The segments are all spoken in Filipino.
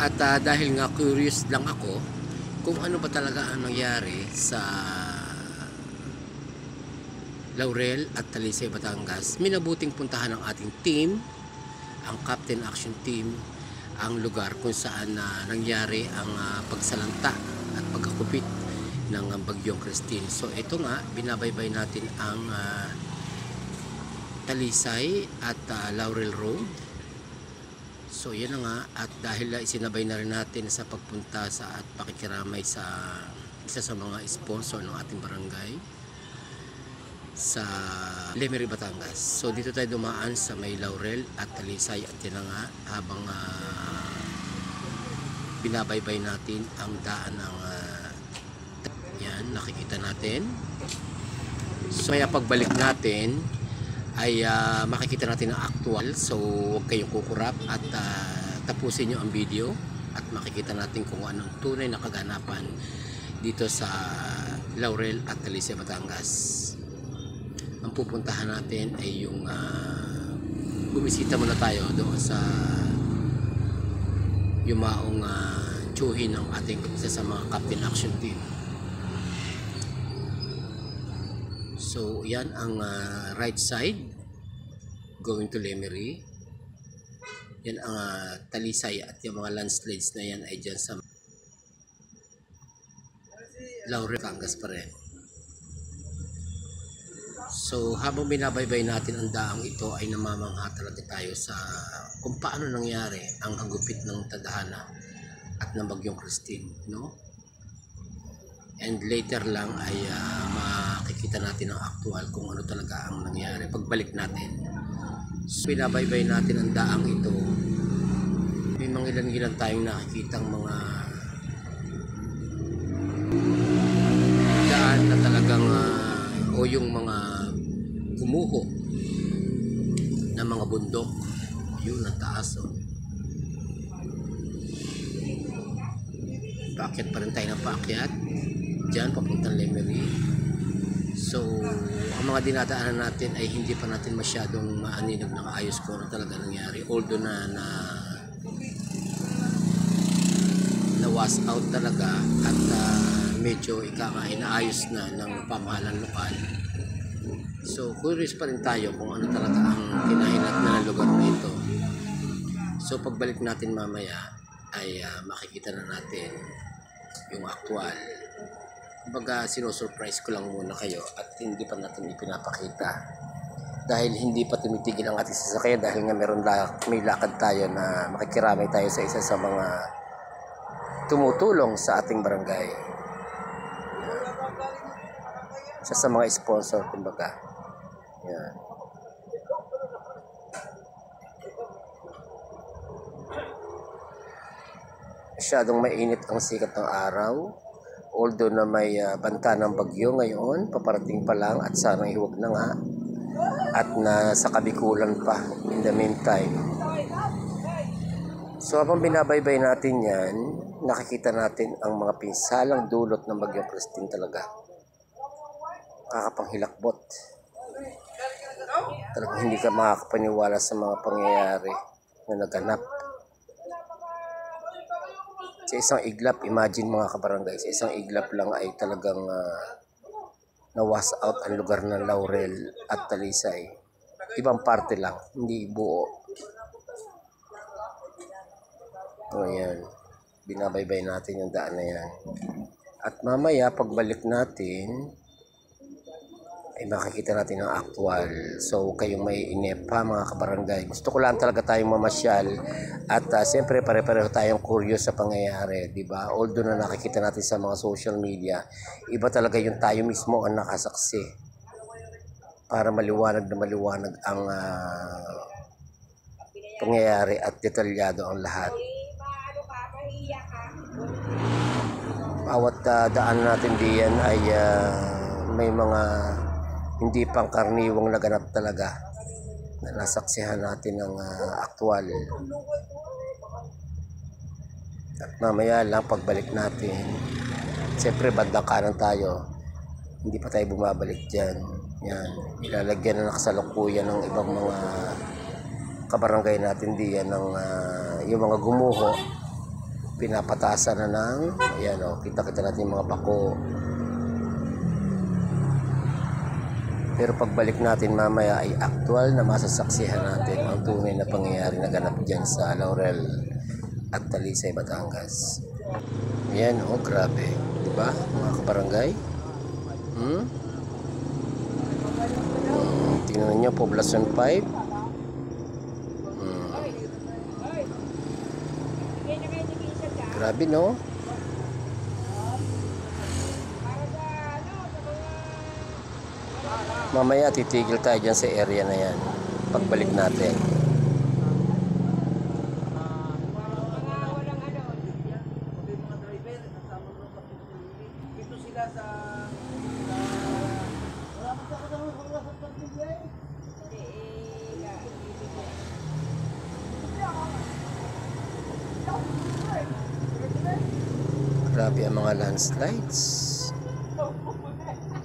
At dahil nga curious lang ako kung ano ba talaga ang nangyari sa Laurel at Talisay, Batangas, minabuting puntahan ng ating team, ang Captain Action Team, ang lugar kung saan nangyari ang pagsalanta at pagkakupit ng bagyong Christine. So ito nga, binabaybay natin ang Talisay at Laurel Road. So yan na nga, at dahil isinabay na rin natin sa pagpunta sa at pakikiramay sa isa sa mga sponsor ng ating barangay sa Lemery, Batangas. So dito tayo dumaan sa may Laurel at Talisay, at yan na nga, habang binabaybay natin ang daan ng yan, nakikita natin. So kaya pagbalik natin ay makikita natin ang actual. So huwag kayong kukurap at tapusin nyo ang video at makikita natin kung anong tunay na kaganapan dito sa Laurel at Talisay, Batangas. Ang pupuntahan natin ay yung bumisita muna tayo doon sa yumaong tsuhin ng ating isa sa mga Captain Action Team. So yan ang right side going to Lemery. Yan ang Talisay, at yung mga landslides na yan ay dyan sa Laurel, Batangas pa rin. So habang binabaybay natin ang daang ito ay namamangha talaga tayo sa kung paano nangyari ang hagupit ng tadhana at ng bagyong Christine, no? And later lang ay makikita natin ang actual kung ano talaga ang nangyari pagbalik natin. So binabaybay natin ang daang ito. May mga ilan-ilan tayong nakikitang mga daan na talagang o yung mga gumuho na mga bundok. Yun ang taas, oh. Paakyat pa rin tayo ng paakyat dyan papuntang Lemery. So ang mga dinadaanan natin ay hindi pa natin masyadong maaninag na maayos kung ano talaga nangyari, although na was out talaga at medyo inaayos na ng pamahalaan lokal. So curious pa rin tayo kung ano talaga ang kinahinat na lugar na ito. So pagbalik natin mamaya ay makikita na natin yung actual. Kumbaga sinusurprise ko lang muna kayo at hindi pa natin ipinapakita dahil hindi pa tumitigil ang ating sasakyan, dahil nga may lakad tayo na makikiramay tayo sa isa sa mga tumutulong sa ating barangay, isa sa mga sponsor kumbaga. Yan. Masyadong mainit ang sikat ng araw, although na may banta ng bagyo ngayon, paparating pa lang at sana huwag na nga, at nasa kabikulan pa in the meantime. So habang binabaybay natin yan, nakikita natin ang mga pinsalang dulot ng bagyong Christine talaga. Kakapanghilakbot. Talagang hindi ka makakapaniwala sa mga pangyayari na naganap. Sa isang iglap, imagine mga kabarangay, sa isang iglap lang ay talagang na-wash out ang lugar ng Laurel at Talisay. Ibang parte lang, hindi buo. O yan, binabaybay natin yung daan na yan. At mamaya, pagbalik natin, ay makikita natin ang actual. So kayong may inip pa mga kabarangay, gusto ko lang talaga tayong mamasyal at siyempre pare-pareho tayong curious sa pangyayari, di ba? Although na nakikita natin sa mga social media, iba talaga yung tayo mismo ang nakasaksi para maliwanag na maliwanag ang pangyayari at detalyado ang lahat. Bawat daan natin diyan ay may mga hindi pangkaraniwang naganap talaga na nasaksihan natin ng actual. At mamaya lang pagbalik natin, siyempre bandang kanan tayo, hindi pa tayo bumabalik dyan. Yan, ilalagyan na nakasalukuyan ng ibang mga kabarangay natin diyan ng yung mga gumuho pinapatasan na ng, ayan o, kita-kita natin yung mga bako. Pero pagbalik natin mamaya ay actual na masasaksihan natin ang tunay na pangyayari na ganap dyan sa Laurel at Talisay, Batangas. Ayan o, grabe. Diba mga kabarangay? Tingnan nyo, Poblacion 5. Grabe no? Mamaya titigil tayo dyan sa area na yan pagbalik natin. Grabe ang mga landslides.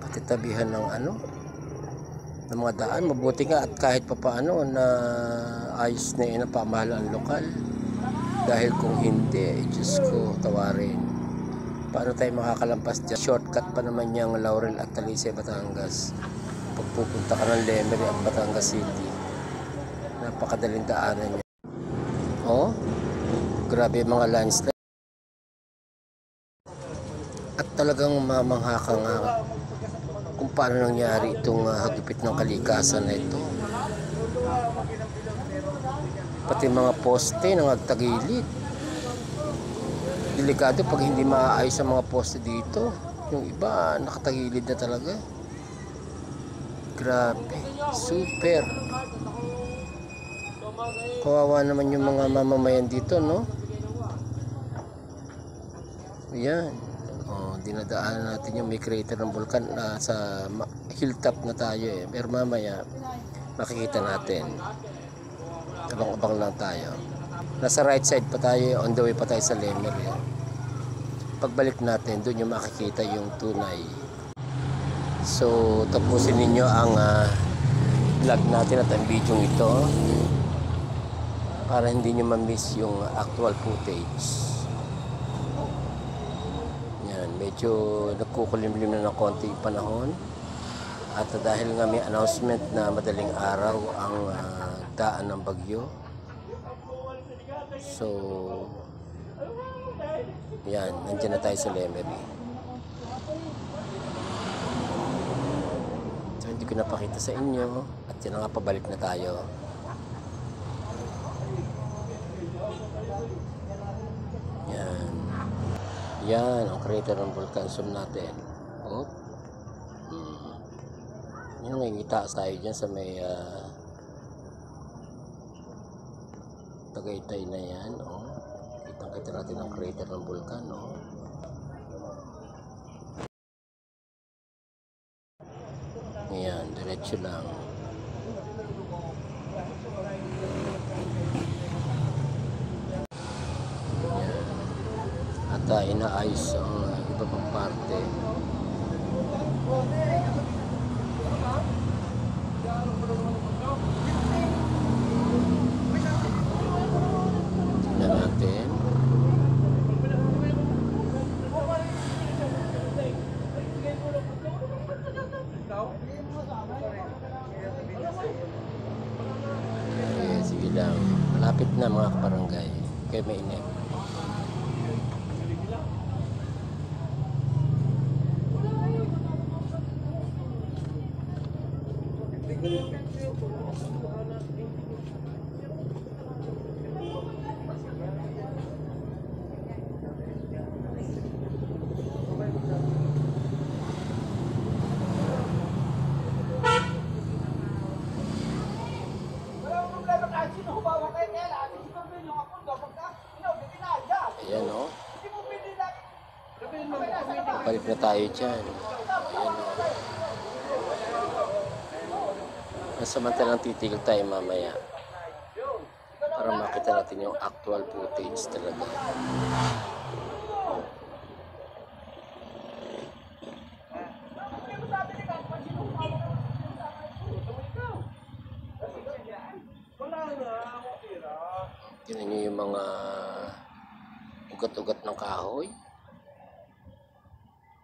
Pati tabihan ng ano, ng mga daan. Mabuti nga at kahit papaano na ayos na yun ang pamahalaan lokal. Dahil kung hindi, Diyos ko, tawarin. Paano tayo makakalampas dyan? Shortcut pa naman yung Laurel at Talisay, Batangas. Pagpupunta ka ng Lemery at Batangas City. Napakadaling daanan niya. Oh, grabe mga landslide. At talagang mamangha ka nga kung paano nangyari itong hagupit ng kalikasan na ito. Pati mga poste ng agtagilid. Delikado pag hindi maayos ang mga poste dito. Yung iba nakatagilid na talaga. Grabe, super. Kawawa naman yung mga mamamayan dito, no? Ayan. Dinadaanan natin yung may crater ng bulkan sa hilltop na tayo eh. Pero mamaya makikita natin. Abang-abang lang tayo. Nasa right side pa tayo, on the way pa tayo sa Lemery. Pagbalik natin, doon yung makikita yung tunay. So, tapusin ninyo ang vlog natin at ang video ito para hindi nyo ma-miss yung actual footage. Medyo nagkukulimlim na ng konti panahon at dahil nga may announcement na madaling araw ang daan ng bagyo, so yan, nandiyan na tayo sa Lemery. So hindi ko napakita sa inyo at yan nga, pabalik na tayo. Yan, ang crater ng volcan. Zoom natin. Oh. Yan, ngingita tayo dyan sa may Tagaytay na yan. Oh. Kitang-kita natin ang crater ng volcan. Oh. Yan, diretso lang. At inaayos ang iba pang parte. Tignan natin. Okay, sige lang. Malapit na mga kabarangay. Kaya may inip. Ayan o. Balik na tayo dyan. Ayan o. Samantalang titigil tayo mamaya para makita natin yung actual footage talaga. Tingnan nyo yung mga Ugat-ugat ng kahoy.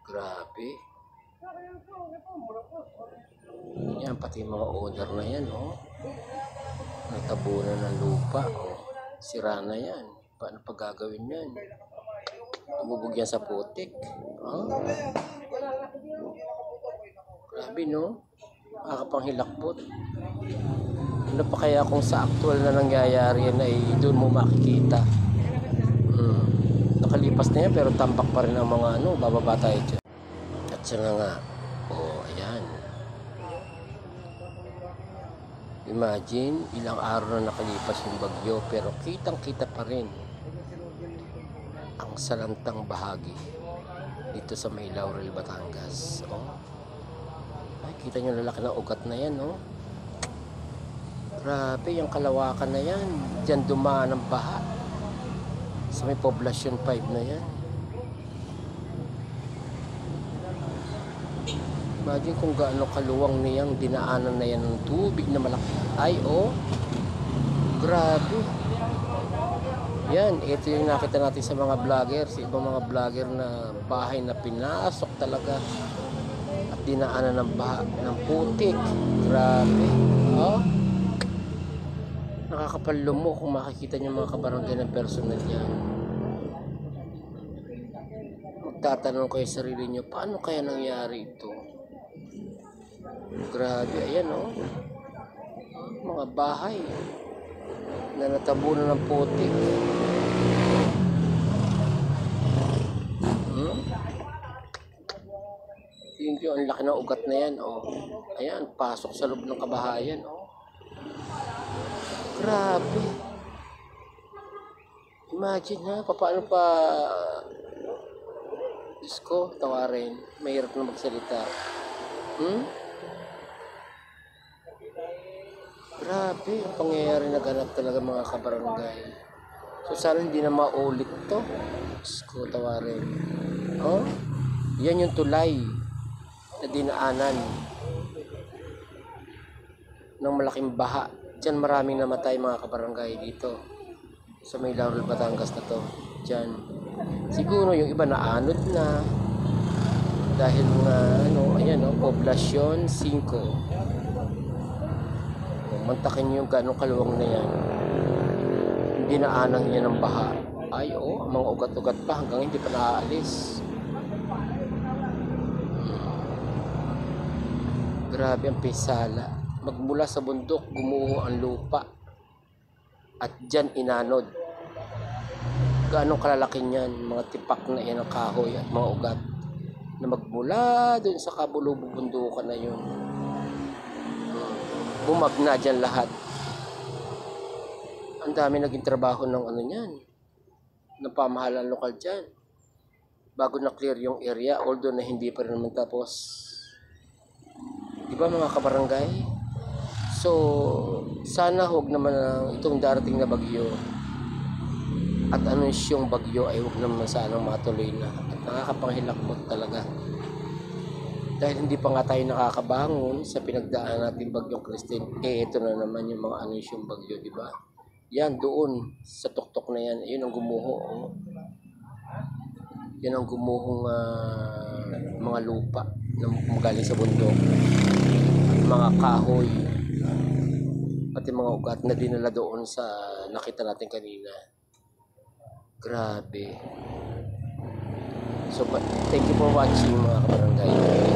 Grabe. Yan, pati mga owner na yan, oh. Natabunan ng lupa, oh. Sira na yan. Paano pa gagawin yan? Tumubog yan sa putik. Oh. Grabe, no? Nakakapanghilakbot. Ano pa kaya kung sa actual na nangyayari yan ay doon mo makikita. Nakalipas na yan pero tambak pa rin ang mga ano, bababa tayo dyan. At siya na nga. Oh, ayan. Imagine, ilang araw na nakalipas yung bagyo pero kitang-kita pa rin ang salantang bahagi dito sa May Laurel, Batangas. Oh. Ay, kita nyo lalaki ng ugat na yan, oh. Grabe, yung kalawakan na yan. Diyan dumaan ang baha. Sa may Poblacion 5 na yan. Imagine kung gaano kaluwang niyang dinaanan na yan ng tubig na malaki. Ay, oh. Grabe. Yan, ito yung nakita natin sa mga vlogger, sa ibang mga vlogger na bahay na pinasok talaga at dinaanan ng baha, ng putik. Grabe. Oh. Nakakapalumo kung makikita niyo mga kabarangay ng personal yan. Magtatanong kayo sa sarili niyo, paano kaya nangyari ito? Grabe, ayan, oh. Mga bahay na natabunan ng putik. Yung ang laki ng ugat na yan, oh. Ayan, pasok sa loob ng kabahayan, oh. Grabe. Imagine, ha, paano pa Diyos ko, tawarin. Mahirap na magsalita. Grabe, ang pangyayari na ganap talaga mga kabarangay. So sana hindi na maulit to. Diyos ko, tawarin. Oh, yan yung tulay na dinaanan ng malaking baha. Diyan maraming namatay mga kabarangay dito sa May Laurel, Batangas na to. Diyan. Siguro yung iba naanod na dahil nga ano, ayan, no, Poblacion 5. Mantakin yung gano'ng kaluwang na yan. Dinaanan niya ng baha. Ay, oh, mga ugat-ugat pa hanggang hindi pa naaalis. Grabe ang pisala. Magmula sa bundok, gumuho ang lupa. At dyan inanod. Gaano kalalaki niyan, mga tipak na yan ng kahoy at mga ugat. Na magmula dun sa kabulubong bundukan na yun. Bumagna dyan lahat. Ang dami naging trabaho ng ano niyan. Ng pamahalaan lokal dyan. Bago na clear yung area, although na hindi pa rin naman tapos. Diba mga kabarangay? So, sana huwag naman itong darating na bagyo at anunsyong bagyo ay huwag naman sanang matuloy na. At nakakapanghilakbot talaga. Dahil hindi pa nga tayo nakakabangon sa pinagdaan natin bagyong Christine. Eh, ito na naman yung mga anunsyong bagyo, di ba? Yan, doon, sa tuktok na yan, yun ang gumuho. Oh. Yan ang gumuhong mga lupa na magaling sa bundok. Mga kahoy. Pati mga ugat na dinala doon sa nakita natin kanina. Grabe. So, thank you for watching mga kabarangay.